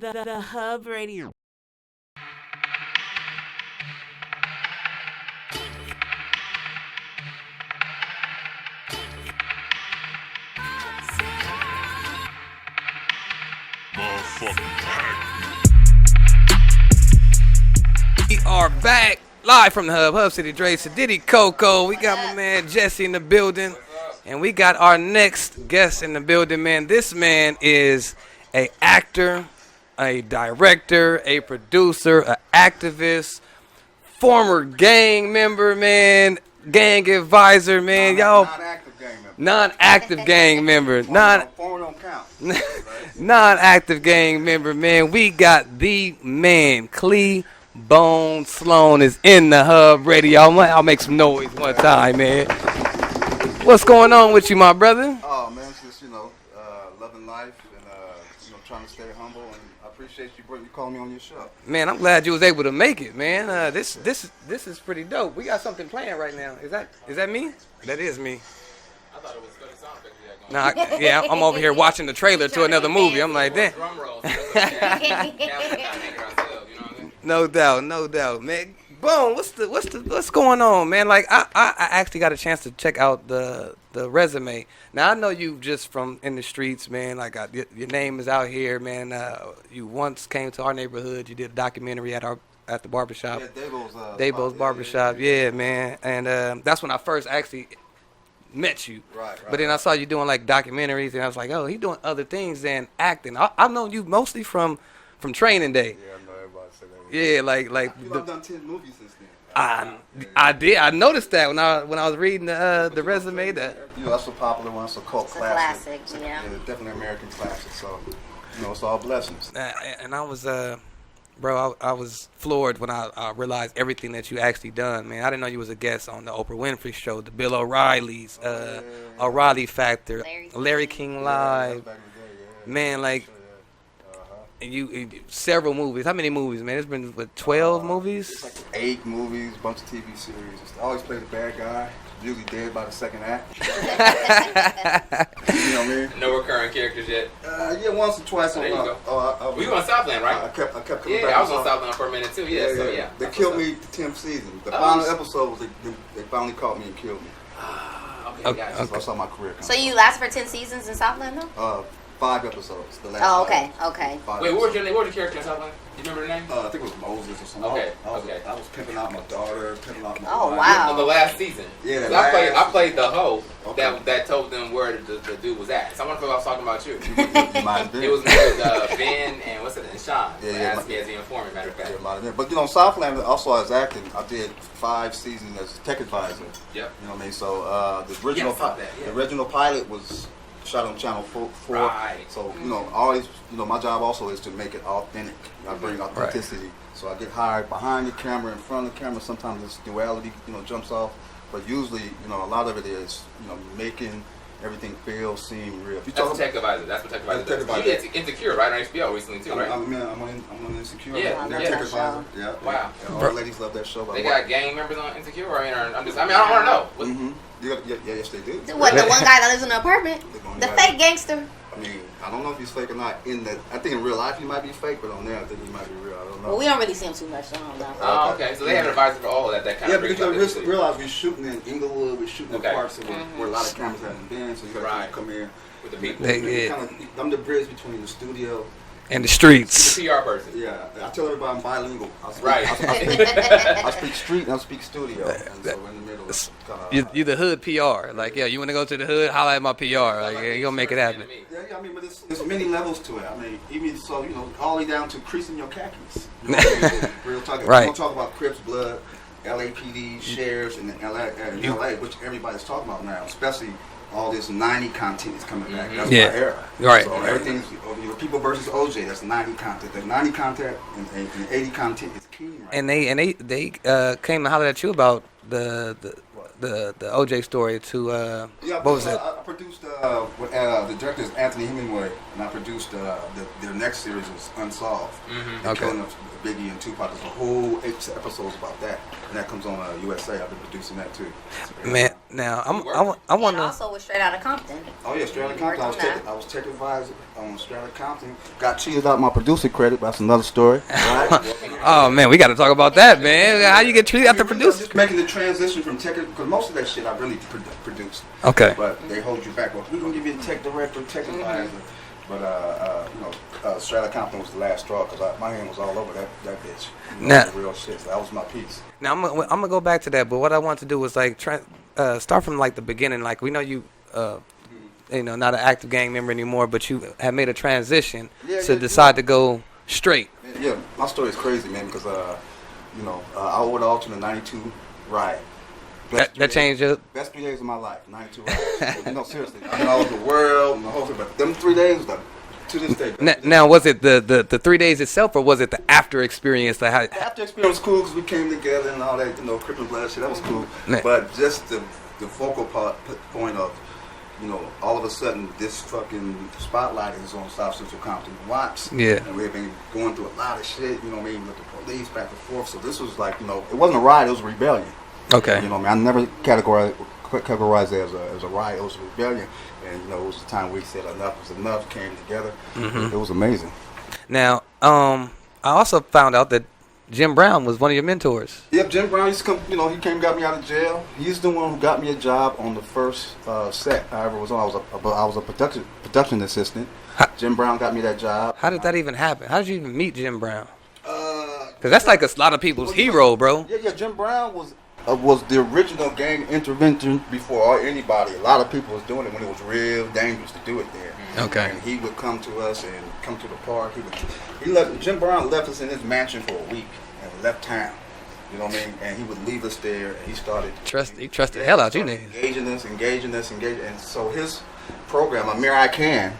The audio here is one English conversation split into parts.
The Hub Radio. We are back live from the Hub, HubCityDre and Sadity Coco. We got my man Jesse in the building, and we got our next guest in the building, man. This man is an actor, a director, a producer, an activist, former gang member, man, gang advisor, man. Y'all, non-active gang member, non-active gang member, man. We got the man, Bone Sloan is in the Hub Radio. I'll make some noise one time, man. What's going on with you, my brother? Oh man, it's just loving life and trying to stay humble. And I appreciate you calling me on your show. Man, I'm glad you was able to make it, man. This is pretty dope. We got something playing right now. Is that me? That is me. I thought it was good sound effect you had Nah, going. yeah, I'm over here watching the trailer to another movie. I'm like, damn. Drum roll. So No doubt, man. Boom, what's going on, man? Like I actually got a chance to check out the resume. Now I know you just from in the streets, man. Like your name is out here, man. You once came to our neighborhood. You did a documentary at the barbershop. Yeah, Dabo's barbershop. Yeah, man. And that's when I first actually met you. Right. But then I saw you doing like documentaries, and I was like, oh, he's doing other things than acting. I've known you mostly from Training Day. Yeah, I know everybody say that. Yeah, like I've done 10 movies since then. I did. I noticed that when I was reading the resume. That that's a popular one. It's a cult classic. Yeah. Definitely American classic. So it's all blessings. and I was bro, I was floored when I realized everything that you actually done, man. I didn't know you was a guest on the Oprah Winfrey Show, the Bill O'Reilly's, O'Reilly Factor, Larry King Live, Back in the day, yeah. man, like. And you several movies. How many movies, man? It's been 12 movies. It's like 8 movies, bunch of TV series. I always play the bad guy. Usually dead by the second act. You know what I mean? No recurring characters yet. Yeah, once or twice. There you go. We You on Southland, right? I kept coming back. Yeah, I was on Southland for a minute too. Yeah, so yeah. They killed me the 10th season. The final episode was they finally caught me and killed me. Okay, gotcha. So I saw my career come. So you lasted for 10 seasons in Southland, though? 5 episodes. The last. Oh, five. okay. 5 Wait, what was episodes. your name? What was your character in Southland? You remember the name? I think it was Moses or something. Okay, I was pimping out my daughter, pimping out my Oh, wife. wow. On the last season. Yeah, So the I last played the hoe Okay. that told them where the dude was at. So I wonder if I was talking about you. You might have been. It was Ben and what's it? And Sean. Yeah, They asked me as the informant, matter of fact. Yeah, might have been. But Southland also as acting, I did 5 seasons as tech advisor. Yep. You know what I mean? So the original Yeah, I saw that, yeah. the original pilot was shot on Channel 4. Right. So always my job also is to make it authentic. I bring authenticity. So I get hired behind the camera, in front of the camera. Sometimes this duality jumps off, but usually a lot of it is making everything seem real. If you That's talk Tech Advisor. That's what Tech Advisor Tech does. Advisor. You did Insecure, right? On HBO recently too, right? I'm on Insecure. Yeah, They're yeah. Tech Advisor. Yeah. Wow. Yeah, all the ladies love that show. They got gang members on Insecure, or I don't want to know. What- Mm-hmm. Yes, they do. What, the one guy that lives in the apartment? The fake gangster? I mean, I don't know if he's fake or not. I think in real life he might be fake, but on there I think he might be real. I don't know. Well, we don't really see him too much, so I don't know. Oh, okay. So they have an advisor for all of that. That kind Yeah, of brings because up you the- realize we're shooting in Inglewood, we're shooting in Okay. parts where a lot of cameras haven't been, so you got to Right. come in. with the people. I'm the bridge between the studio and the streets. The PR person. Yeah, I tell everybody I'm bilingual. Right. I speak street and I speak studio. And so in the middle, it's You the hood PR. Like, yeah, you want to go to the hood? Holla at my PR. Like, yeah, you gonna make it happen. Yeah, I mean, but there's many levels to it. I mean, even so, all the way down to creasing your khakis. Real talk. Right. We don't talk about Crips, Blood, LAPD, sheriffs, and LA, which everybody's talking about now, especially all this 90 content is coming back. That's Yeah. my era. Right. So everything's people versus OJ. That's 90 content. The 90 content and 80 content is king. Right? And they came to holler at you about the OJ story to Yeah, what was it? I produced the director is Anthony Hemingway, and I produced their next series is Unsolved. The Okay. Killing of Biggie and Tupac. There's a whole 8 episodes about that, and that comes on USA. I've been producing that too. Man, Now I And want to. also was straight out of Compton. Oh yeah, straight out of Compton. I was tech advisor on straight out of Compton. Got cheated out my producer credit, but that's another story. Right? Oh man, we got to talk about that, man. How you get treated after producing? Just making the transition from tech, because most of that shit I really produced. Okay. But they hold you back. Well, we're gonna give you a tech director, tech advisor. But straight out of Compton was the last straw because my hand was all over that bitch. Now, real shit. So that was my piece. Now I'm gonna go back to that, but what I want to do was like start from like the beginning. Like we know you, not an active gang member anymore, but you have made a transition to decide to go straight. Yeah, my story is crazy, man, because I owe it all to the '92 riot. That changed your best 3 days of my life. '92 riot. Seriously. I mean, all over the world and the whole thing, but them 3 days, to this day. Now, was it the 3 days itself, or was it the after experience? The after experience was cool because we came together and all that, Crip and Blood shit. That was cool. But just the focal point of, all of a sudden this fucking spotlight is on South Central Compton and Watts. Yeah. And we've been going through a lot of shit, with the police back and forth. So this was like, it wasn't a riot, it was a rebellion. Okay. I never categorized it as a riot, it was a rebellion. And, it was the time we said enough was enough, came together. Mm-hmm. It was amazing. Now, I also found out that Jim Brown was one of your mentors. Yep, Jim Brown used to come, he came and got me out of jail. He's the one who got me a job on the first set I ever was on. I was a production assistant. Jim Brown got me that job. How did that even happen? How did you even meet Jim Brown? Because that's like a lot of people's hero, bro. Yeah, Jim Brown was the original gang intervention before anybody. A lot of people was doing it when it was real dangerous to do it there. Okay. And he would come to us and come to the park. Jim Brown left us in his mansion for a week and left town. You know what I mean? And he would leave us there, and he started... He trusted the hell out you niggas. Engaging us. And so his program, Amir I Can,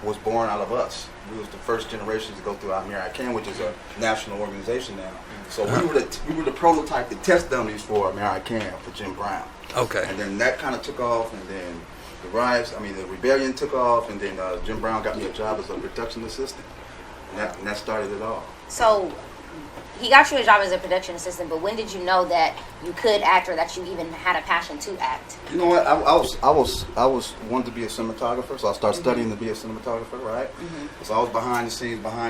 was born out of us. We was the first generation to go through Amir I Can, which is a national organization now. So we were the prototype, the test dummies for Amir I Can for Jim Brown. Okay. And then that kind of took off, and then the rebellion took off, and then Jim Brown got me a job as a production assistant. And that started it all. So he got you a job as a production assistant, but when did you know that you could act or that you even had a passion to act? You know what? I was wanted to be a cinematographer, so I started studying to be a cinematographer, right? Mm-hmm. So I was behind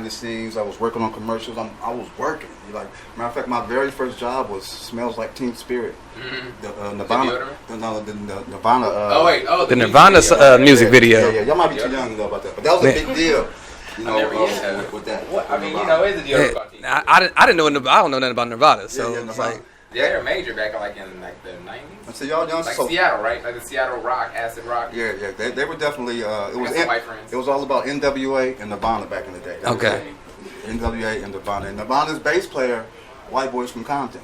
the scenes. I was working on commercials. I was working. Matter of fact, my very first job was Smells Like Teen Spirit. Mm-hmm. The Nirvana. The Nirvana. The Nirvana music video. Yeah. Y'all might be too young to know about that, but that was a big deal. With that. What, I mean, it's a deal about TV. I didn't know. I don't know nothing about Nevada, so it's like. Yeah, they were major back in the 90s. So y'all young, like Seattle, right? Like the Seattle rock, acid rock. Yeah. They were definitely. It was all about NWA and Nirvana back in the day. Okay. NWA and Nirvana. And Nirvana's bass player, white boys from Compton.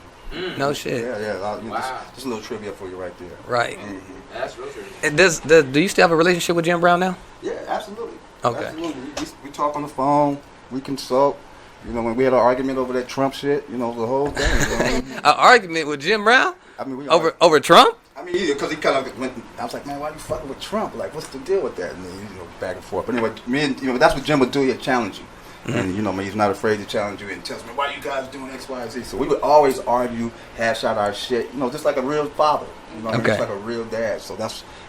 No shit. Yeah. Wow. Just a little trivia for you right there. Right. Mm-hmm. That's real trivia. Do you still have a relationship with Jim Brown now? Yeah, absolutely. Okay. Absolutely. We talk on the phone. We consult. When we had an argument over that Trump shit, the whole thing. An argument with Jim Brown? I mean, over Trump? I mean, because he kind of went. I was like, man, why are you fucking with Trump? Like, what's the deal with that? And then, back and forth. But anyway, that's what Jim would do. He'd challenge you. Mm-hmm. And he's not afraid to challenge you and tells me, why are you guys doing X, Y, Z? So we would always argue, hash out our shit, just like a real father. Just like a real dad. So it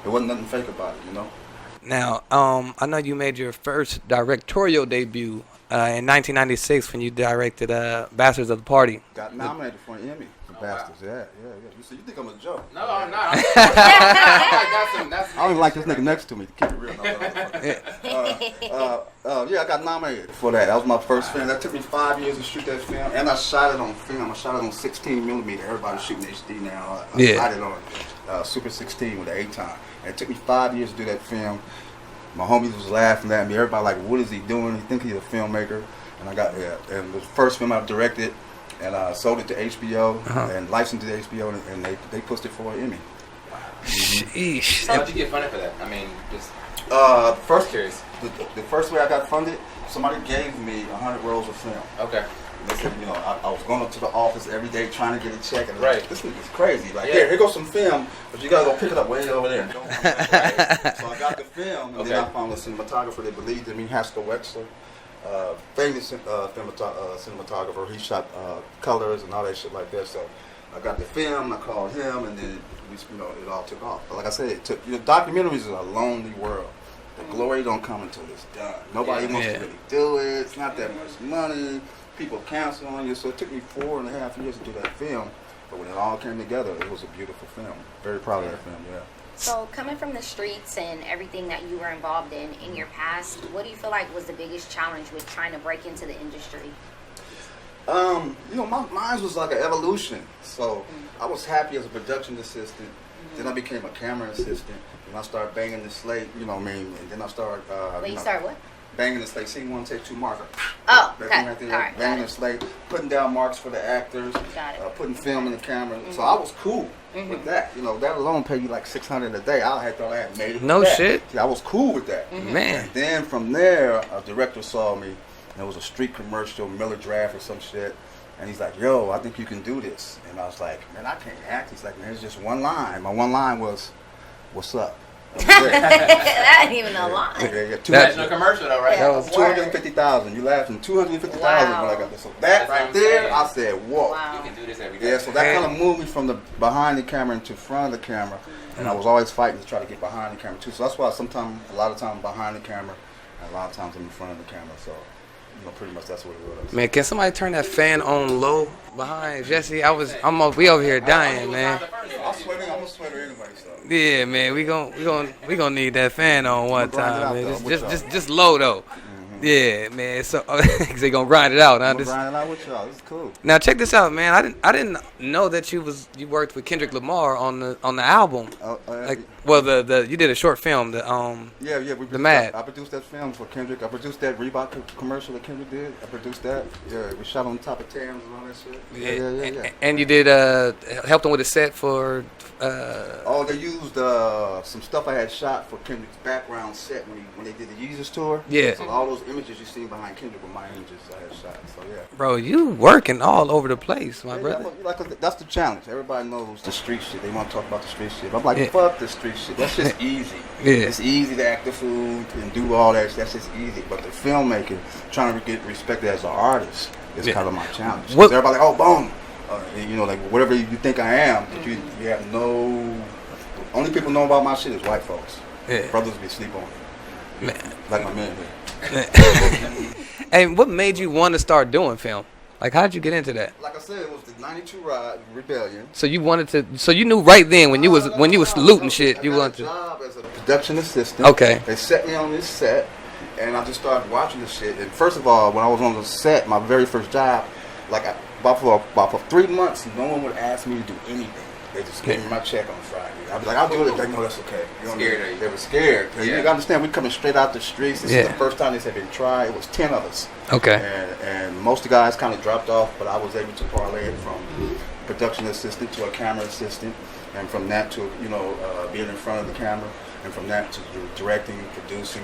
wasn't nothing fake about it, Now, I know you made your first directorial debut in 1996 when you directed Bastards of the Party. Got nominated for an Emmy for Bastards. Wow. Yeah. You think I'm a joke? No, I'm not. I don't even like this nigga next to me to keep it real. I got nominated for that. That was my first film. That took me 5 years to shoot that film, and I shot it on film. I shot it on 16 millimeter. Everybody's shooting HD now. I shot it on Super 16 with the 8-time. And it took me 5 years to do that film. My homies was laughing at me. Everybody like, what is he doing? He think he's a filmmaker. And and the first film I directed, and I sold it to HBO and licensed it to HBO, and they pushed it for an Emmy. Sheesh. How did you get funded for that? I mean, just first curious. The first way I got funded, somebody gave me 100 rolls of film. Okay. They said, I was going up to the office every day trying to get a check, and right. This nigga's crazy. Like, here goes some film, but you gotta go pick it up way over there. And don't come back, right? So I got the film, and then I found a cinematographer that believed in me, Haskell Wexler, famous cinematographer. He shot colors and all that shit like that. So I got the film, I called him, and then it all took off. But like I said, it took. Documentaries is a lonely world. The glory don't come until it's done. Nobody wants to really do it. It's not that much money. People cancel on you. So it took me 4.5 years to do that film. But when it all came together, it was a beautiful film. Very proud of that film. Yeah. So coming from the streets and everything that you were involved in your past, what do you feel like was the biggest challenge with trying to break into the industry? Mine was like an evolution. So I was happy as a production assistant. Then I became a camera assistant. And I started banging the slate, you know what I mean? And then I started... Wait, you started what? Banging the slate. Scene 1, take 2 marker. Oh, that okay. right there, All right, banging the slate, putting down marks for the actors, putting film in the camera. So I was cool with that. That alone paid you like $600 a day. I thought I had made it. No shit. See, I was cool with that. Man. And then from there, a director saw me. And it was a street commercial, Miller Draft or some shit. And he's like, yo, I think you can do this. And I was like, man, I can't act. He's like, man, it's just one line. My one line was, what's up? That ain't even a line. Yeah. That's no commercial though, right? That was $250,000. You laughing? $250,000 when I got this. So that right there, I said, whoa. Wow. You can do this every day. Yeah, so that kind of moved me from the behind the camera into front of the camera. And I was always fighting to try to get behind the camera too. So that's why a lot of times behind the camera, and a lot of times I'm in front of the camera. So pretty much that's what it was. Man, can somebody turn that fan on low behind Jesse? We over here dying, man. I'm a sweater anyway, so. Yeah, man, we gonna need that fan on one time, man. Just low though. Yeah, man. So they gonna grind it out. I'm grind it out with y'all. This is cool. Now check this out, man. I didn't know that you worked with Kendrick Lamar on the album. You did a short film. The Mad. I produced that film for Kendrick. I produced that Reebok commercial that Kendrick did. I produced that. Yeah, we shot on top of Tams and all that shit. Yeah. And you did helped him with a set for. They used some stuff I had shot for Kendrick's background set when they did the Yeezus tour. Yeah. So all those images you see behind Kendrick were my images I had shot. So yeah. Bro, you working all over the place, my brother. That's the challenge. Everybody knows the street shit. They want to talk about the street shit. I'm like, fuck the street shit. That's just easy. Yeah. It's easy to act the food and do all that. That's just easy. But the filmmaking, trying to get respected as an artist, is kind of my challenge. Everybody like, oh, boom. Like whatever you think I am, but you have no. Only people know about my shit is white folks. Yeah. Brothers be sleep on it. Man. Like my man here. And what made you want to start doing film? Like, how did you get into that? Like I said, it was the '92 ride rebellion. So you wanted to. So you knew right then when you was looting shit, you wanted to. I got a job as a production assistant. Okay. They set me on this set, and I just started watching this shit. And first of all, when I was on the set, my very first job, about for 3 months, no one would ask me to do anything. They just gave me my check on Friday. I'd be like, I'll do it. They know that's okay. They were scared. You understand, we coming straight out the streets. This is the first time this had been tried. It was 10 of us. Okay. And most of the guys kind of dropped off, but I was able to parlay it from production assistant to a camera assistant, and from that to being in front of the camera, and from that to directing, producing,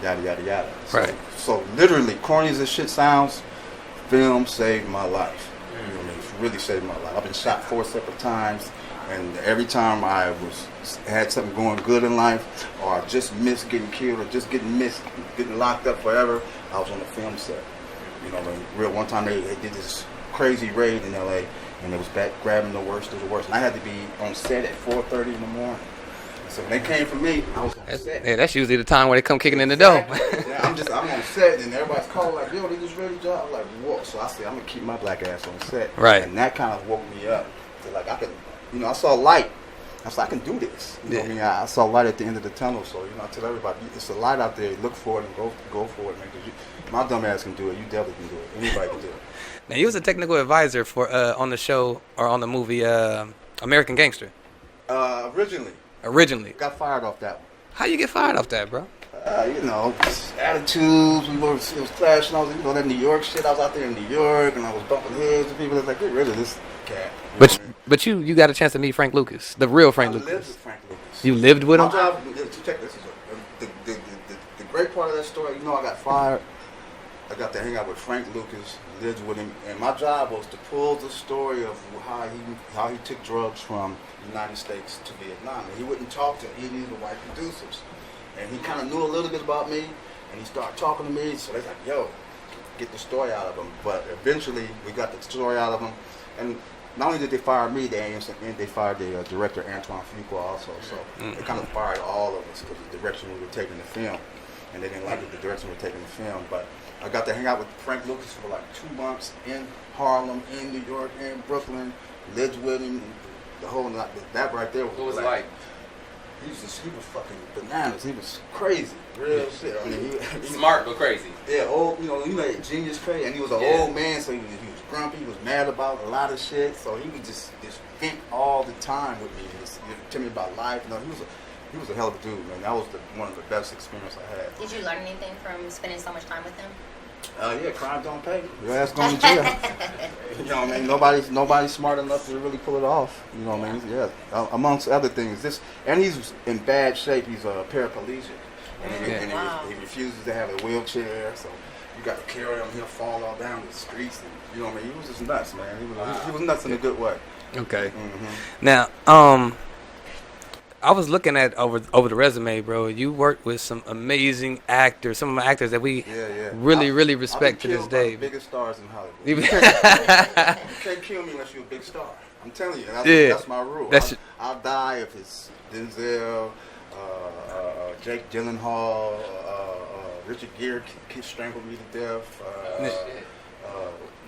yada yada yada. Right. So literally, corny as this shit sounds, film saved my life. It's really saved my life. I've been shot 4 separate times, and every time I had something going good in life, or I just missed getting killed, or just getting locked up forever, I was on the film set. One time they did this crazy raid in LA, and it was back grabbing the worst of the worst, and I had to be on set at 4:30 in the morning. So when they came for me, I was on set. Yeah, that's usually the time where they come kicking in the door. Yeah, I'm on set, and everybody's calling like, yo, they just ready to job. I'm like, what? So I said, I'm gonna keep my black ass on set. Right. And that kind of woke me up to like I could, I saw light. I said, I can do this. You know what I mean? I saw light at the end of the tunnel. So I tell everybody, it's a light out there. Look for it and go for it, man. Because my dumb ass can do it. You definitely can do it. Anybody can do it. Now, you was a technical advisor for on the show or on the movie American Gangster. Originally. Got fired off that one. How you get fired off that, bro? Attitudes. It was clashing. I was, that New York shit. I was out there in New York, and I was bumping heads with people. That's like, get rid of this cat. But you got a chance to meet Frank Lucas, the real Frank Lucas. I lived with Frank Lucas. You lived with him? Check this. The great part of that story, I got fired. I got to hang out with Frank Lucas, lived with him, and my job was to pull the story of how he took drugs from the United States to Vietnam. And he wouldn't talk to any of the white producers. And he kind of knew a little bit about me, and he started talking to me, so they're like, yo, get the story out of him. But eventually, we got the story out of him, and not only did they fire me, they fired the director Antoine Fuqua also. So they kind of fired all of us because the direction we were taking the film, and they didn't like the direction we were taking the film. But I got to hang out with Frank Lucas for like 2 months in Harlem, in New York, in Brooklyn. Lived with him, and the whole night. That right there was. What was it like? He was fucking bananas. He was crazy, real shit. I mean, he Smart but crazy. Yeah, old. You know, genius crazy, and he was an old man, so he was grumpy. He was mad about a lot of shit. So he would just vent all the time with me. Just tell me about life. You know, he was a hell of a dude, man. That was one of the best experiences I had. Did you learn anything from spending so much time with him? Yeah, crime don't pay. Your ass going to jail. You know what I mean? Nobody's smart enough to really pull it off. You know what I mean? Yeah. Amongst other things, and he's in bad shape. He's a paraplegic, and he refuses to have a wheelchair. So you got to carry him. He'll fall all down the streets. And, you know what I mean? He was just nuts, man. He was nuts in a good way. Okay. Mm-hmm. Now, I was looking at over the resume, bro. You worked with some amazing actors, some of the actors that we really respect to this day. The biggest stars in Hollywood. You can't kill me unless you're a big star. I'm telling you, that's my rule. I'll die if it's Denzel, Jake Gyllenhaal, Richard Gere strangled me to death.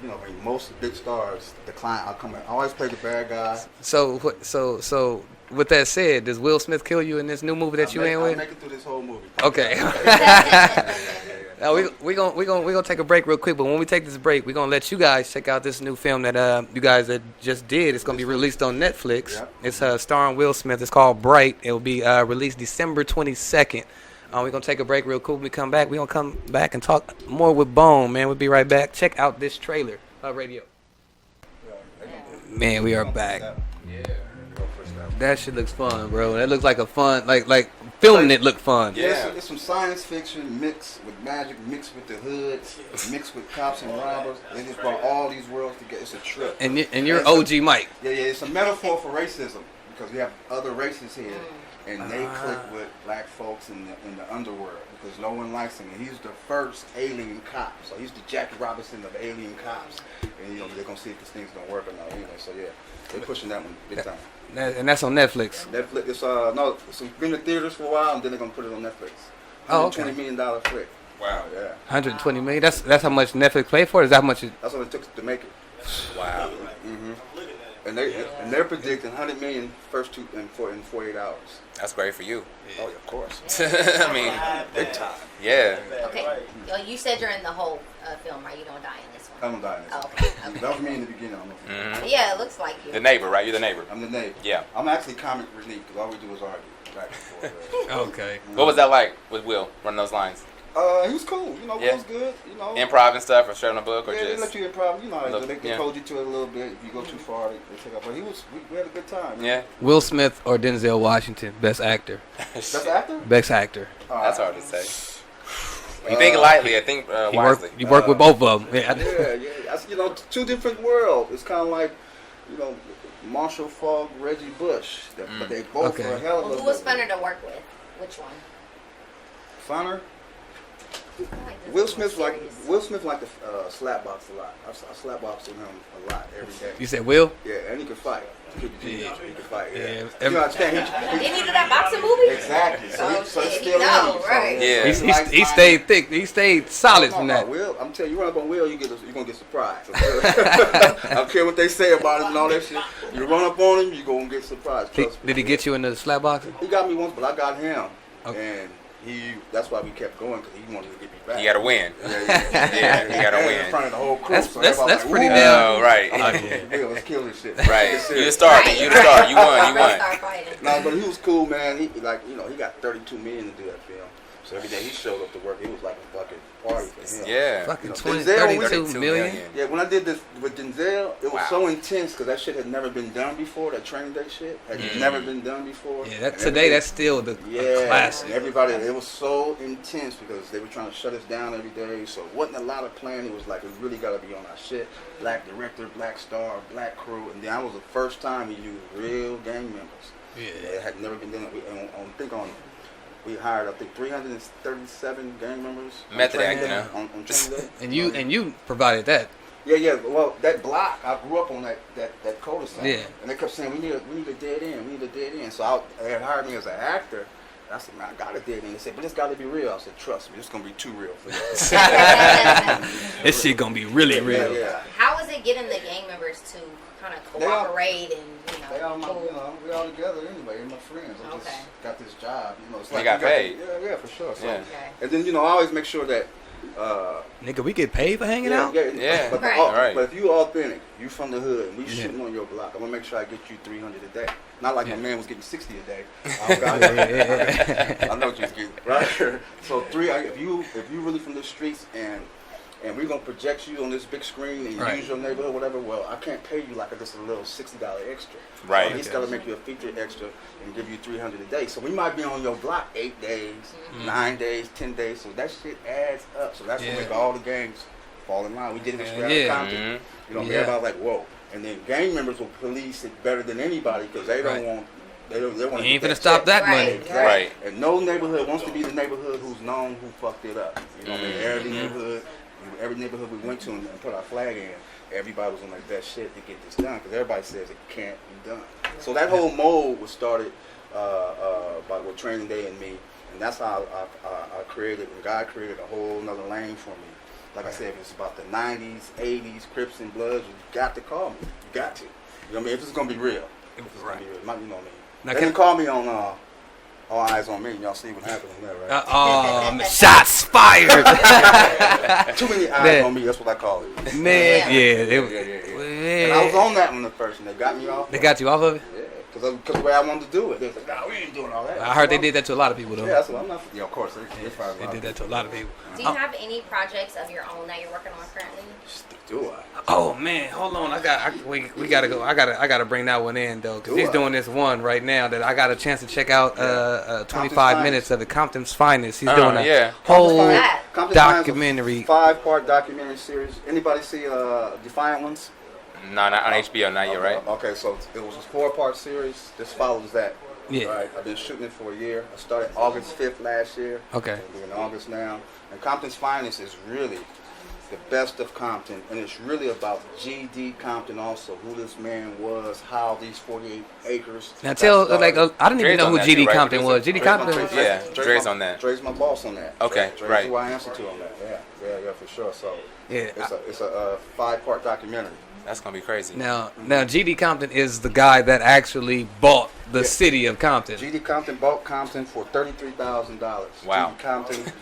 You know, I mean, most of the big stars, the client, I always play the bad guy. So. With that said, does Will Smith kill you in this new movie that you in with? I'll make it through this whole movie. Okay. Now we gonna take a break real quick, but when we take this break, we're gonna let you guys check out this new film that you guys that just did. It's gonna be released on Netflix. Yep. It's starring Will Smith. It's called Bright. It will be released December 22nd. We're gonna take a break real quick. When we come back, we're gonna come back and talk more with Bone, man. We'll be right back. Check out this trailer. Radio. Man, we are back. That shit looks fun, bro. That looks like a fun, like filming it looked fun. Yeah, it's some science fiction mixed with magic, mixed with the hood, mixed with cops and robbers. They just brought all these worlds together. It's a trip. And you're OG Mike. Yeah, it's a metaphor for racism because we have other races here, and they click with black folks in the underworld because no one likes him. And he's the first alien cop, so he's the Jackie Robinson of alien cops. And they're gonna see if this thing's gonna work or not. Anyway, so yeah, they're pushing that one big time. And that's on Netflix. Netflix. It's been in the theaters for a while, and then they're gonna put it on Netflix. $120 million flick. Wow. Yeah. 120 million. That's how much Netflix paid for. Is that how much? That's what it took to make it. Wow. Mm-hmm. And they're predicting 100 million first in 48 hours. That's great for you. Oh, yeah, of course. I mean, big time. Yeah. Okay. You said you're in the whole film, right? You don't die in this one. I don't die in this. Oh, okay. That was me in the beginning. I don't know if you know. Yeah, it looks like you. The neighbor, right? You're the neighbor. I'm the neighbor. Yeah. I'm actually comic relief because all we do is argue back and forth. Okay. What was that like with Will running those lines? He was cool. Will's good. Improv and stuff, or straight on the book, or they just. let you improv. They Yeah. hold you to it a little bit. If you go too far, they take up. But we had a good time. Yeah. Will Smith or Denzel Washington, best actor. Best actor? Best actor. That's hard to say. You think lightly, I think wisely. You work with both of them. Yeah. Yeah. Two different worlds. It's kind of like, Marshall Falk, Reggie Bush. But they both are a hell of a. Who was funner to work with? Which one? Funner? Will Smith like to slap box a lot. I slap box with him a lot every day. You said Will? Yeah, and he can fight. He can fight. Yeah. Yeah. You understand? Didn't he do that boxing movie? Exactly. So it's still know, in him. right? Yeah. He stayed thick. He stayed solid from that. Will, I'm telling you, run up on Will, you're gonna get surprised. I don't care what they say about him and all that shit. You run up on him, you're gonna get surprised. Trust me. Did he get you into the slap boxing? He got me once, but I got him. Okay. And that's why we kept going, because he wanted to get me back. You gotta win. Yeah, you gotta win. In front of the whole crew. That's pretty damn. damn. Oh, right. Will was killing shit. Right. You the star. You the star. You won. No, but he was cool, man. He got 32 million to do that film. So every day he showed up to work, it was like a fucking party for him. Yeah. Fucking Denzel, 32 million? Yeah, when I did this with Denzel, it was so intense because that shit had never been done before. That training day shit had never been done before. Yeah, that's still the classic. And everybody, it was so intense because they were trying to shut us down every day. So it wasn't a lot of planning. It was like, we really got to be on our shit. Black director, black star, black crew. And then that was the first time we used real gang members. Yeah. It had never been done. We hired, I think, 337 gang members. Method acting, on training day. And you provided that. Yeah. Well, that block, I grew up on that cul-de-sac. Yeah. And they kept saying, we need a dead end. We need a dead end. So they had hired me as an actor. I said, man, I got a dead end. They said, but it's got to be real. I said, trust me, it's going to be too real for you. This shit gonna be really real. Yeah. How is it getting the gang members to kind of cooperate They all, we all together anyway. They're my friends. I just got this job. It's They got paid. Yeah, for sure. So, Yeah. And then, I always make sure that Nigga, we get paid for hanging out? Yeah. But, Right. but if you authentic, you from the hood, and we shooting on your block, I'm gonna make sure I get you 300 a day. Not like my man was getting 60 a day. I know what you're getting, right? So if you really from the streets and we're gonna project you on this big screen and use your neighborhood, whatever. Well, I can't pay you like just a little $60 extra. Right. So he's gotta make you a feature extra and give you 300 a day. So we might be on your block 8 days, 9 days, 10 days. So that shit adds up. So that's what make all the gangs fall in line. We did it in Stratton Compton. Everybody's like, whoa. And then gang members will police it better than anybody because they don't want. They want You to ain't finna stop that money. Exactly. Right. And no neighborhood wants to be the neighborhood who's known who fucked it up. You know what I mean? Every neighborhood we went to and put our flag in, everybody was on their best shit to get this done because everybody says it can't be done. So that whole mold was started with Training Day and me, and that's how I created, and God created a whole nother lane for me. Like I said, if it's about the 90s, 80s, Crips and Bloods, you got to call me. You got to. You know what I mean? If it's going to be real. If it's going to be real. You know what I mean? Now They can call me on All Eyes on Me. Y'all see what happened on that, right? Shots fired. Too many eyes on me. That's what I call it. Man, Yeah. And I was on that one at first, and they got me off. They got you off of it? Yeah, because the way I wanted to do it. They was like, no, we ain't doing all that. I heard they did that to a lot of people, though. Yeah, that's what I'm not. Yeah, of course. They did that to a lot of people. Do you have any projects of your own that you're working on currently? Do I? Oh man, hold on. We gotta go. I gotta bring that one in though, because he's doing this one right now that I got a chance to check out. 25 minutes of the Compton's Finest. He's doing a whole documentary, 5-part documentary series. Anybody see Defiant Ones? No, not on HBO, not yet, right? Okay, so it was a 4-part series. This follows that. Yeah. Right. I've been shooting it for a year. I started August 5th last year. Okay. We're in August now. And Compton's Finest is really the best of Compton, and it's really about G.D. Compton also, who this man was, how these 48 acres. Now tell, I didn't even know who G.D. Compton was. G.D. Compton? Yeah, Dre's on that. Dre's my boss on that. Okay, Dre's right. who I answer to on that. Yeah, for sure. So Yeah. it's a 5-part documentary. That's gonna be crazy. Now G.D. Compton is the guy that actually bought the city of Compton. G.D. Compton bought Compton for $33,000. Wow. G.D. Compton.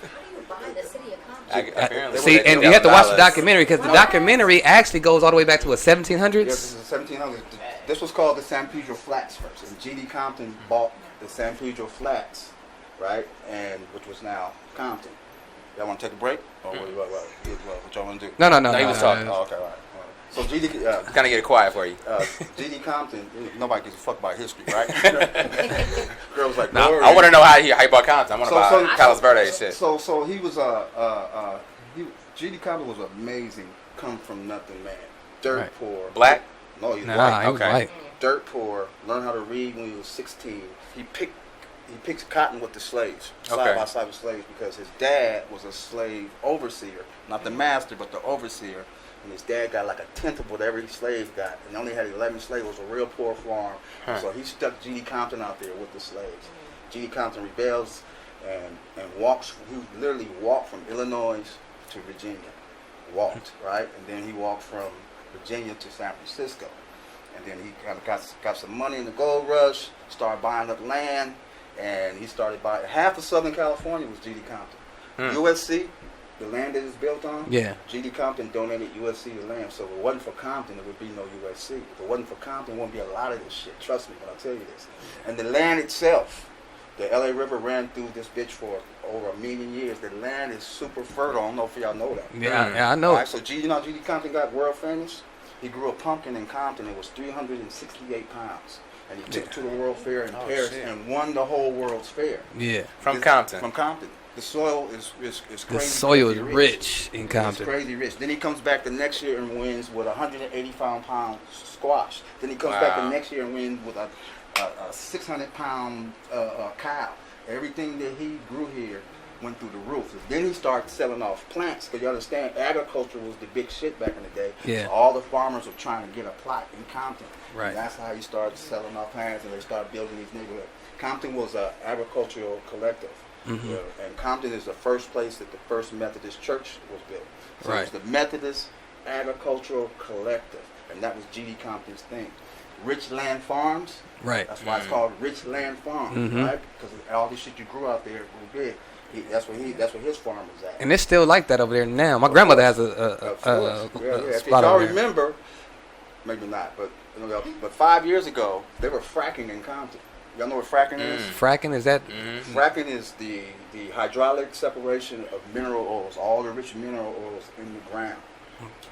Behind the city of Compton. Apparently. See, and you have to watch the documentary because the documentary actually goes all the way back to the 1700s. Yes, this is 1700s. This was called the San Pedro Flats first, and G.D. Compton bought the San Pedro Flats, right, and which was now Compton. Y'all want to take a break, or what y'all want to do? No, he was talking. Oh, okay, all right. So G.D. Kind of get it quiet for you. G.D. Compton, nobody gives a fuck about history, right? Girls like, Nah, I want to know how he bought Compton. I want to buy Carlos Verde shit. So he was G.D. Compton was amazing. Come from nothing, man. Dirt poor. Black? No, he's Nah, white. he was Okay. white. Dirt poor. Learned how to read when he was 16. He picked cotton with the slaves, side by side with slaves, because his dad was a slave overseer, not the master, but the overseer. And his dad got like a tenth of what every slave got, and only had 11 slaves. It was a real poor farm. So he stuck G.D. Compton out there with the slaves. G.D. Compton rebels and walks. He literally walked from Illinois to Virginia. Walked, right? And then he walked from Virginia to San Francisco. And then he kind of got some money in the gold rush, started buying up land, and he started buying half of Southern California was G.D. Compton. USC, the land that is built on, G.D. Compton donated USC the land. So if it wasn't for Compton, there would be no USC. If it wasn't for Compton, there wouldn't be a lot of this shit. Trust me when I tell you this. And the land itself, the LA River ran through this bitch for over 1 million years. The land is super fertile. I don't know if y'all know that. Yeah, I know. All right, so G.D. Compton got world famous. He grew a pumpkin in Compton. It was 368 pounds. And he took it to the World Fair in Paris and won the whole World's Fair. Yeah. From Compton. From Compton. The soil is crazy. The soil is crazy rich in Compton. It's crazy rich. Then he comes back the next year and wins with 185-pound squash. Then he comes back the next year and wins with a 600-pound cow. Everything that he grew here, went through the roof. Then he started selling off plants, because you understand, agriculture was the big shit back in the day. Yeah. So all the farmers were trying to get a plot in Compton. Right. And that's how he started selling off plants, and they started building these neighborhoods. Compton was an agricultural collective. Mm-hmm. And Compton is the first place that the first Methodist church was built. So Right. it was the Methodist Agricultural Collective, and that was G.D. Compton's thing. Rich Land Farms. Right. That's why it's called Rich Land Farms, Mhm. right? Because all this shit you grew out there was big. That's where his farm was at. And it's still like that over there now. My grandmother has Of course. If spot y'all over there. remember, maybe not, but 5 years ago they were fracking in Compton. Y'all know what fracking is? Fracking, is that? Fracking is the hydraulic separation of mineral oils, all the rich mineral oils in the ground.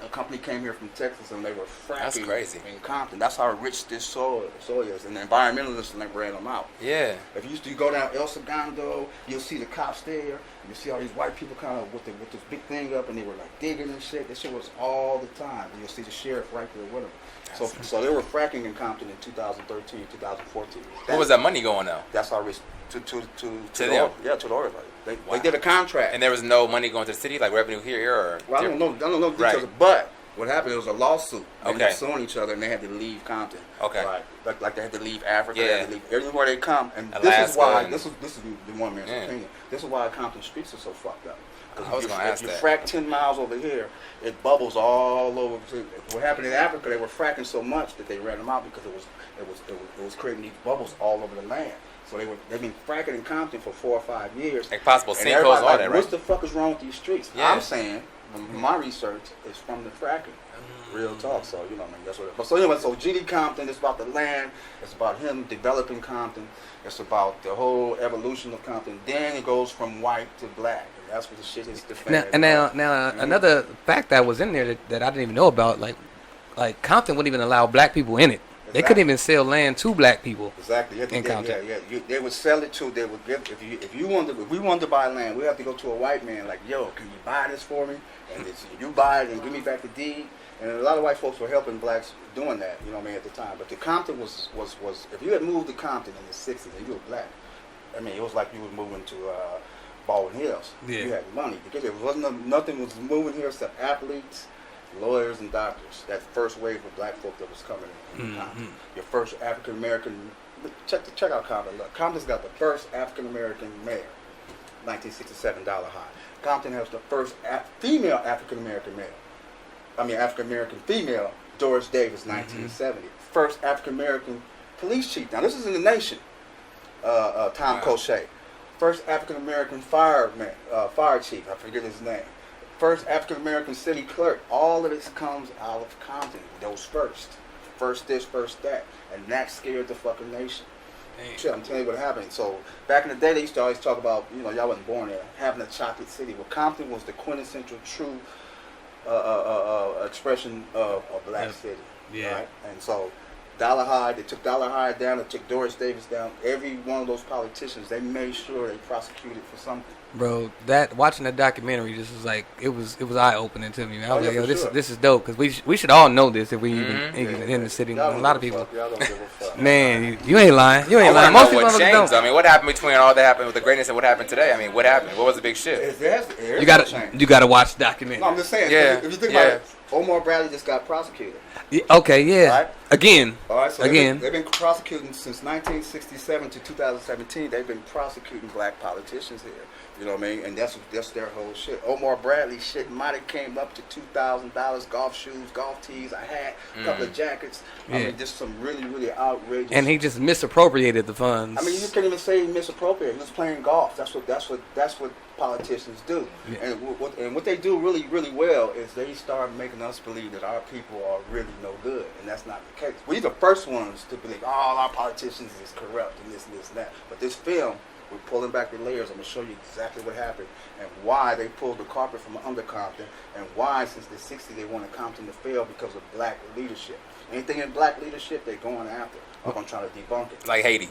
A company came here from Texas and they were fracking That's crazy. in Compton. That's how rich this soil is. And the environmentalists ran them out. Yeah. If you go down El Segundo, you'll see the cops there. You see all these white people kind of with this big thing up, and they were like digging and shit. This shit was all the time. And you'll see the sheriff right there with them. So they were fracking in Compton in 2013, 2014. Where was that money going though? That's how rich to To the them? oil. Yeah, to the oil. They did a contract. And there was no money going to the city, like revenue here or. Well, I don't know details, Right. but what happened? It was a lawsuit. They Okay. were suing each other, and they had to leave Compton. Okay. Like they had to leave Africa. Yeah. They had to leave everywhere they come. And Alaska this is why and- this is the one man's opinion. This is why Compton streets are so fucked up. I was gonna ask if you that. frack 10 miles over here, it bubbles all over. What happened in Africa? They were fracking so much that they ran them out because it was creating these bubbles all over the land. So they've been fracking in Compton for 4 or 5 years. Like possible And sinkholes, everybody's all like, that, what right? the fuck is wrong with these streets? Yeah. I'm saying, my research is from the fracking. Real talk. So, you know, I mean, that's what it is. So anyway, so G.D. Compton, it's about the land. It's about him developing Compton. It's about the whole evolution of Compton. Then it goes from white to black. And that's what the shit is defended. Now, another fact that was in there that I didn't even know about, like Compton wouldn't even allow black people in it. They couldn't even sell land to black people. Exactly. In Compton. They would sell it to. They would give if we wanted to buy land, we have to go to a white man like, yo, can you buy this for me? And you buy it and give me back the deed. And a lot of white folks were helping blacks doing that, you know what I mean, at the time. But the Compton was if you had moved to Compton in the 60s and you were black, I mean, it was like you was moving to Baldwin Hills. Yeah. You had money because there wasn't nothing was moving here except athletes, lawyers, and doctors. That first wave of black folk that was coming in Compton. Your first African American. Check out Compton. Look, Compton's got the first African American mayor, 1967 Dollar High. Compton has the first female African American mayor. African American female, Doris Davis, 1970. First African American police chief. Now this is in the nation. Tom Cochet. First African American fire chief. I forget his name. First African American city clerk. All of this comes out of Compton. Those first this, first that, and that scared the fucking nation. Shit, I'm telling you what happened. So back in the day, they used to always talk about, y'all wasn't born there, having a chocolate city. Well, Compton was the quintessential true expression of a black city. Yeah. Right? And so Dollar High, they took Dollar High down, they took Doris Davis down. Every one of those politicians, they made sure they prosecuted for something. Bro, watching that documentary just was like it was eye opening to me. Man. I was like, yo, sure. this is dope because we should all know this if we even in the city. Y'all A don't lot of give people. fuck. Y'all don't give a fuck. Man, you ain't lying. You I ain't lying. want to Most know people what don't. changed. I mean, what happened between all that happened with the greatness and what happened today? I mean, what happened? What was the big shift? You gotta watch the documentary. No, I'm just saying. Yeah, If you think about it, Omar Bradley just got prosecuted. Yeah, okay, yeah. Right? Again. All right, so Again. they've been prosecuting since 1967 to 2017. They've been prosecuting black politicians here. You know what I mean? And that's their whole shit. Omar Bradley shit might have came up to $2,000, golf shoes, golf tees, a hat, a couple of jackets. I Yeah. mean, just some really, really outrageous. And he just misappropriated the funds. I mean, you can't even say he misappropriated. He was playing golf. That's what politicians do. Yeah. And what they do really, really well is they start making us believe that our people are really no good, and that's not the case. We're the first ones to believe all our politicians is corrupt and this and that. But this film, we're pulling back the layers. I'm gonna show you exactly what happened and why they pulled the carpet from under Compton, and why since the '60s they wanted Compton to fail because of black leadership. Anything in black leadership, they're going after. I'm gonna try to debunk it. Like Haiti.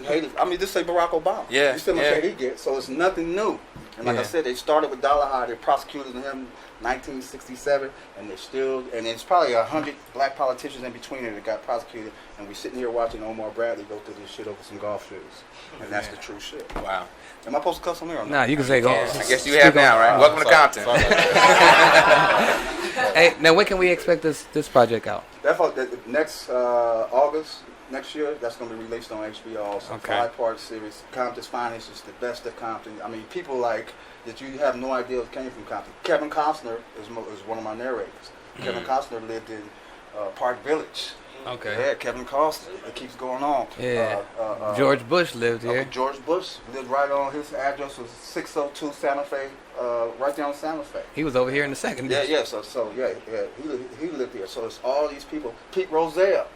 Haiti. I mean, just say Barack Obama. Yeah, You still don't yeah. say he gets. So it's nothing new. And like I Yeah. said, they started with Dollar High. They prosecuted him 1967, and it's probably 100 black politicians in between there that got prosecuted. And we're sitting here watching Omar Bradley go through this shit over some golf shoes. And that's the true shit. Wow. Am I supposed to cuss on there or not? Nah, you can say go. I guess you have now, right? Welcome to Compton. Hey, now when can we expect this project out? The next August next year, that's going to be released on HBO. It's a Okay. 5-part series. Compton's Finest is the best of Compton. I mean, people like that you have no idea it came from Compton. Kevin Costner is one of my narrators. Kevin Costner lived in Park Village. Okay. Yeah, Kevin Costner. It keeps going on. Yeah. George Bush lived here. George Bush lived right on, his address was 602 Santa Fe, right down Santa Fe. He was over here in the second. Yeah, yeah. So he lived here. So it's all these people. Pete Rozelle,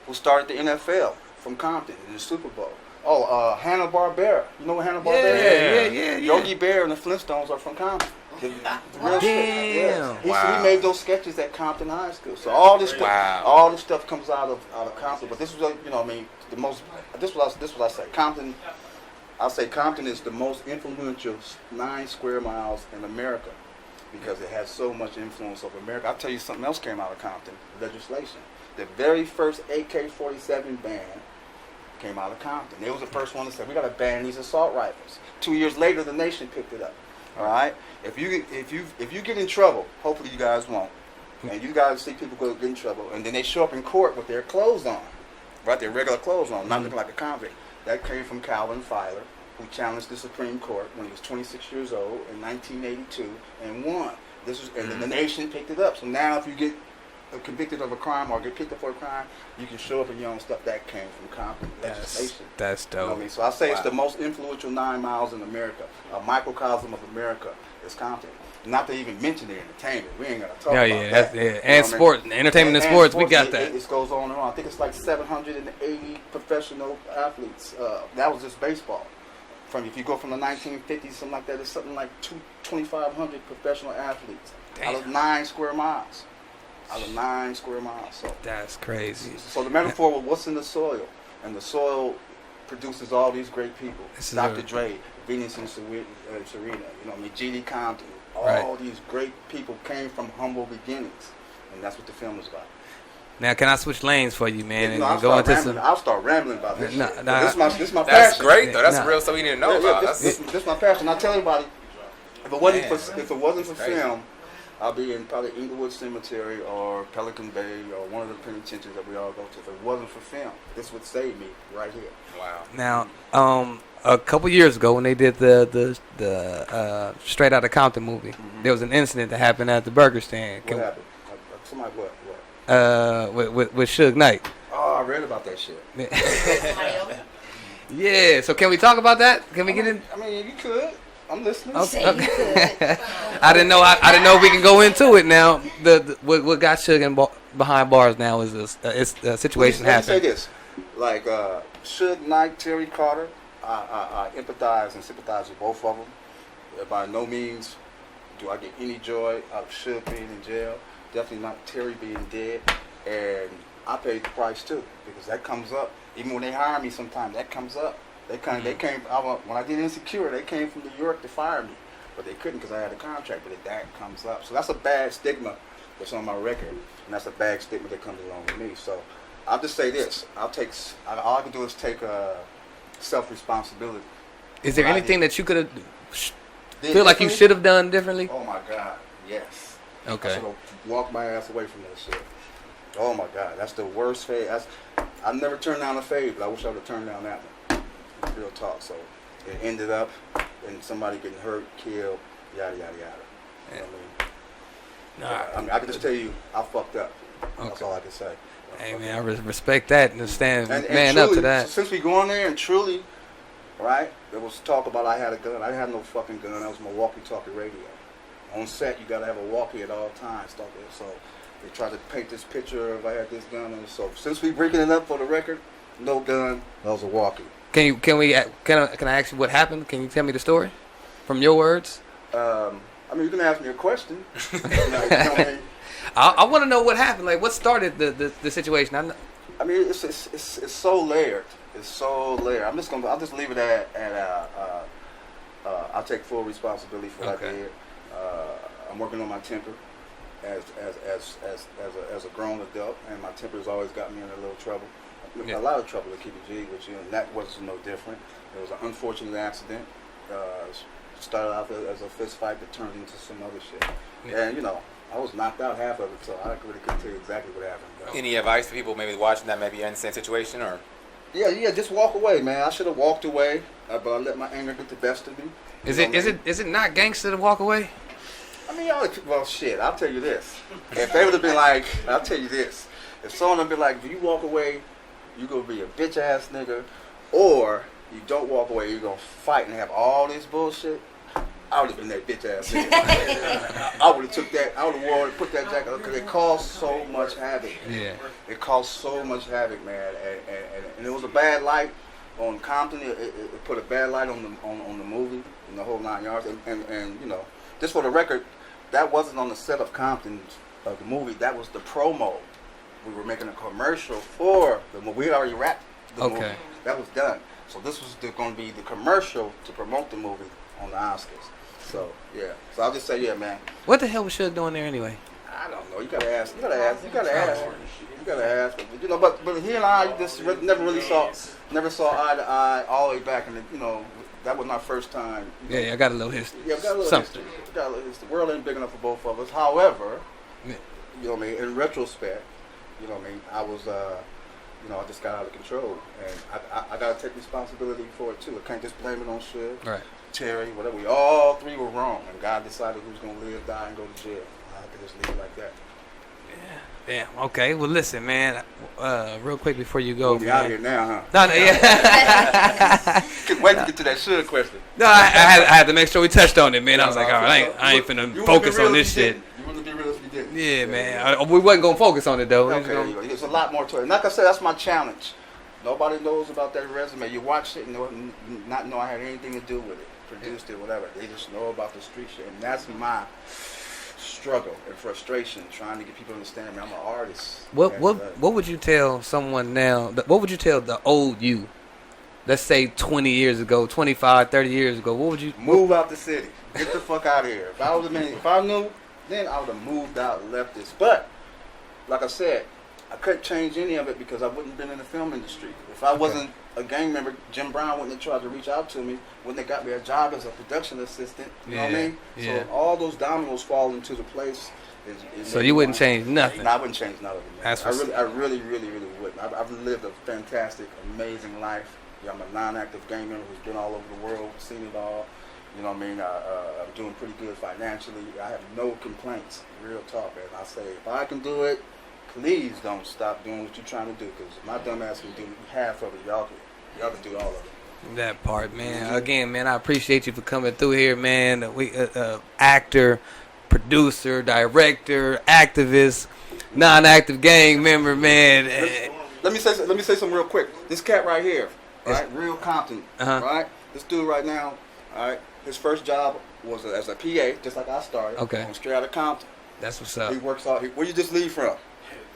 who started the NFL from Compton in the Super Bowl. Oh, Hanna-Barbera. You know what Hanna-Barbera is? Yeah. Yogi Bear and the Flintstones are from Compton. The real shit. Damn. Yeah. He made those sketches at Compton High School. So all this stuff comes out of Compton. But this was, the most. This was I say. Compton. I say Compton is the most influential 9 square miles in America because it has so much influence over America. I'll tell you something else came out of Compton. Legislation. The very first AK-47 ban came out of Compton. They was the first one to say, we got to ban these assault rifles. 2 years later, the nation picked it up. All right? If you get in trouble, hopefully you guys won't. And you guys see people go get in trouble, and then they show up in court with their clothes on, right? Their regular clothes on, not looking like a convict. That came from Calvin Filer, who challenged the Supreme Court when he was 26 years old in 1982 and won. And then the nation picked it up. So now if you get convicted of a crime or get picked up for a crime, you can show up in your own stuff. That came from Compton legislation. That's dope. You know what I mean? So I say it's the most influential 9 miles in America. A microcosm of America is Compton. Not to even mention the entertainment. We ain't gonna talk about that. And sport, entertainment and sports, we got that. It goes on and on. I think it's like 780 professional athletes. That was just baseball. If you go from the 1950s, something like that, it's something like 2,500 professional athletes out of 9 square miles. So That's crazy. So the metaphor was what's in the soil, and the soil produces all these great people. Dr. Dre, Venus and Serena, G.D. Compton. All these great people came from humble beginnings, and that's what the film is about. Now, can I switch lanes for you, man? I'll start rambling about this. This is my passion. That's great, though. That's real stuff we need to know about. This is my passion. I tell everybody, if it wasn't for film, I'll be in probably Inglewood Cemetery or Pelican Bay or one of the penitentiaries that we all go to. If it wasn't for film, this would save me right here. Wow. Now, a couple years ago when they did the Straight Outta Compton movie, there was an incident that happened at the burger stand. What happened? Somebody what? With Suge Knight. Oh, I read about that shit. Yeah. So can we talk about that? Can we get in? I mean, you could. I'm listening. Okay. I didn't know if we can go into it now. What got Suge behind bars now is a situation happening. Let me say this, like Suge Knight, Terry Carter. I empathize and sympathize with both of them. By no means do I get any joy out of Suge being in jail. Definitely not Terry being dead. And I paid the price too, because that comes up. Even when they hire me sometimes, that comes up. They came when I did Insecure, they came from New York to fire me. But they couldn't because I had a contract, but that comes up. So that's a bad stigma that's on my record. And that's a bad stigma that comes along with me. So I'll just say this. All I can do is take self-responsibility. Is there anything that you could have feel like you should have done differently? Oh my God, yes. Okay. I should have walked my ass away from that shit. Oh my God, that's the worst fade. I never turned down a fade, but I wish I would have turned down that one. Real talk. So it ended up in somebody getting hurt, killed, yada yada yada. You know what I mean? I can just tell you, I fucked up. That's all I can say. Hey man, I respect that and stand man truly, up to that. Since we go on there and truly, right, there was talk about I had a gun. I didn't have no fucking gun. That was my walkie-talkie radio. On set, you gotta have a walkie at all times. So they tried to paint this picture of I had this gun. And so since we breaking it up for the record, no gun. That was a walkie. Can I ask you what happened? Can you tell me the story from your words? I mean, you can ask me a question. You know what I mean? I want to know what happened. Like, what started the situation? I mean, it's so layered. It's so layered. I'll just leave it at I take full responsibility for what I Okay. did. I'm working on my temper as a grown adult, and my temper has always got me in a little trouble. Yeah. A lot of trouble, to keep it G with you, and that was no different. It was an unfortunate accident. Started out as a fist fight that turned into some other shit. Yeah. And, I was knocked out half of it, so I really couldn't tell you exactly what happened. But Any advice for people maybe watching that maybe in the same situation or? yeah, just walk away, man. I should have walked away, but I let my anger get the best of me. Is it not gangster to walk away? I mean, well, shit, I'll tell you this. If they would have been like, I'll tell you this. If someone would have been like, if you walk away, you're going to be a bitch-ass nigga, or you don't walk away, you're going to fight and have all this bullshit, I would have been that bitch-ass nigga. I would have took that, I would have worn, put that jacket on, because it caused so much havoc. Yeah. It caused so much havoc, man. And it was a bad light on Compton. It put a bad light on the movie, and the whole 9 yards. And just for the record, that wasn't on the set of Compton of the movie. That was the promo. We were making a commercial for the movie. We had already wrapped the movie. That was done. So this was going to be the commercial to promote the movie on the Oscars. So yeah. So I'll just say, yeah, man. What the hell was Suge doing there anyway? I don't know. You gotta ask. But he and I just never really saw eye to eye all the way back, and that was my first time. Yeah, I got a little history. Yeah, we got a little Something. history. The world ain't big enough for both of us. However, Yeah. you know what I mean. In retrospect, you know what I mean. I was, I just got out of control, and I gotta take responsibility for it too. I can't just blame it on shit. Right. Terry, whatever. We all three were wrong, and God decided who's gonna live, die, and go to jail. I have to just leave it like that. Damn. Okay. Well, listen, man. Real quick before you go, We'll be out of here now, huh? No, yeah. Can't wait to get to that Suge question. No, I had to make sure we touched on it, man. I was like, all right, I ain't finna You focus wouldn't on be real this if you shit. didn't. You wouldn't be real if you didn't. Yeah, man. We wasn't gonna focus on it though. Okay, there's a lot more to it. And like I said, that's my challenge. Nobody knows about that resume. You watch it and not know I had anything to do with it, produced it, whatever. They just know about the street shit, and that's my struggle and frustration trying to get people to understand me. I'm an artist. What would you tell someone now? What would you tell the old you? Let's say 20 years ago, 25, 30 years ago. What would you move out the city? Get the fuck out of here. If I knew, then I would have moved out and left this. But like I said, I couldn't change any of it because I wouldn't have been in the film industry. If I wasn't a gang member, Jim Brown wouldn't have tried to reach out to me. Wouldn't have got me a job as a production assistant. You know what I mean? Yeah. So all those dominoes fall into the place. So you wouldn't change nothing? No, I wouldn't change nothing. That's I really wouldn't. I've lived a fantastic, amazing life. Yeah, I'm a non-active gang member who's been all over the world, seen it all. You know what I mean? I'm doing pretty good financially. I have no complaints, real talk. And I say, if I can do it, please don't stop doing what you're trying to do. Because my dumb ass can do half of it. Y'all can do all of it. That part, man. Again, man, I appreciate you for coming through here, man. We actor, producer, director, activist, non-active gang member, man. Let me say something real quick. This cat right here, right, real Compton, right? This dude right now, all right. His first job was as a PA, just like I started. Okay. I'm straight out of Compton. That's what's up. He works out. Where you just leave from?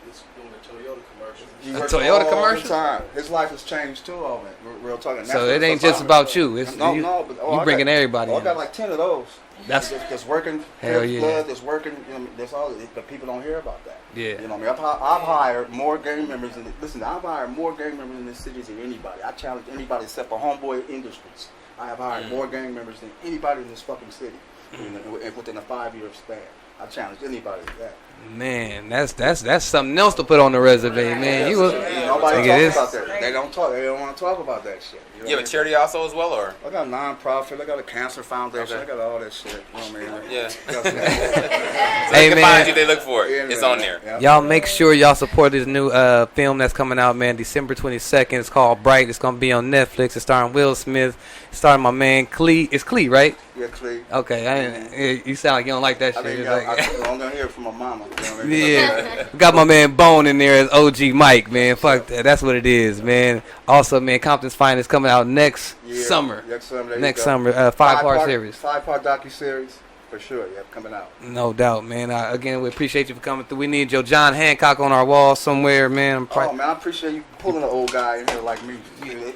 He's doing a Toyota commercial. He A works Toyota all commercial? The time. His life has changed too, all man. Real talking. So it ain't just about you. It's No, you, but you bringing everybody I in. got like 10 of those. That's working. hell yeah. Blood, that's working. You know, that's all. But people don't hear about that. Yeah. You know what I mean? I've hired more gang members. I've hired more gang members in this city than anybody. I challenge anybody except for Homeboy Industries. I have hired more gang members than anybody in this fucking city within a 5-year span. I challenge anybody to that. Man, that's something else to put on the resume, man. Nobody talks about that. They don't talk. They don't want to talk about that shit. You have a charity also as well, or? I got a non-profit. I got a cancer foundation. I got all that shit. You know what I mean? Yeah. So Hey, they can man. find you, they look for it. It's on there. Yeah. Y'all make sure y'all support this new film that's coming out, man. December 22nd. It's called Bright. It's gonna be on Netflix. It's starring Will Smith. It's starring my man Clee. It's Clee, right? Yeah, Clee. Okay. You sound like you don't like that I shit. mean, It's I'm gonna hear it from my mama. You know what I mean? yeah. We got my man Bone in there as OG Mike, man. Fuck that. That's what it is, man. Also, man, Compton's Finest coming out next summer. Next summer. Next summer. 5-part series. 5-part docuseries. For sure, yeah, coming out. No doubt, man. Again, we appreciate you for coming through. We need your John Hancock on our wall somewhere, man. Oh man, I appreciate you pulling an old guy in here like me.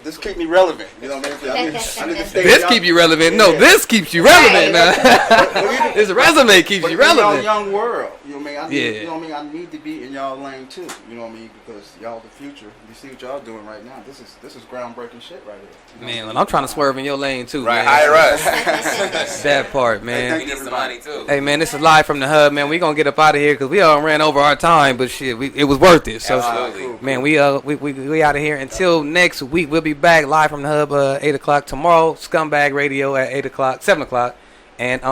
This keep me relevant. You know what I mean? I need to stay This young. keep you relevant. Yeah. No, this keeps you relevant, man. This resume keeps But you in y'all relevant. young world, you know what I mean? I need, Yeah. You know what I mean? I need to be in y'all lane too. You know what I mean? Because y'all the future. You see what y'all doing right now. This is groundbreaking shit right here. You know Man, what well, I'm trying to swerve in your lane too, Right, man. high rush. That part, man. We need some money too. Hey, man, this is live from the hub, man. We gonna get up out of here because we all ran over our time, but shit, it was worth it. So, Absolutely. man, we out of here until next week. We'll be back live from the hub 8 o'clock tomorrow. Scumbag Radio at 8 o'clock, 7 o'clock, and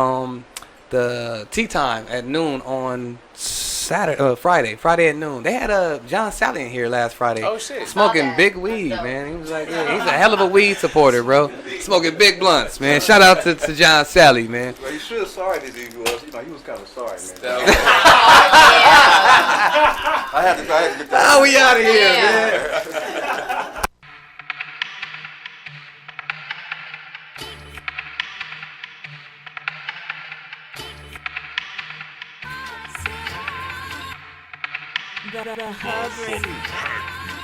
the tea time at noon on Friday at noon. They had John Sally in here last Friday. Oh, shit. Smoking Okay. big weed, man. He was like, yeah, he's a hell of a weed supporter, bro. Smoking big blunts, man. Shout out to John Sally, man. Well, you should have sorry that he was. You know, he was kind of sorry, man. I had to get that. Oh, we out of here, Yeah. man. The Hub Radio.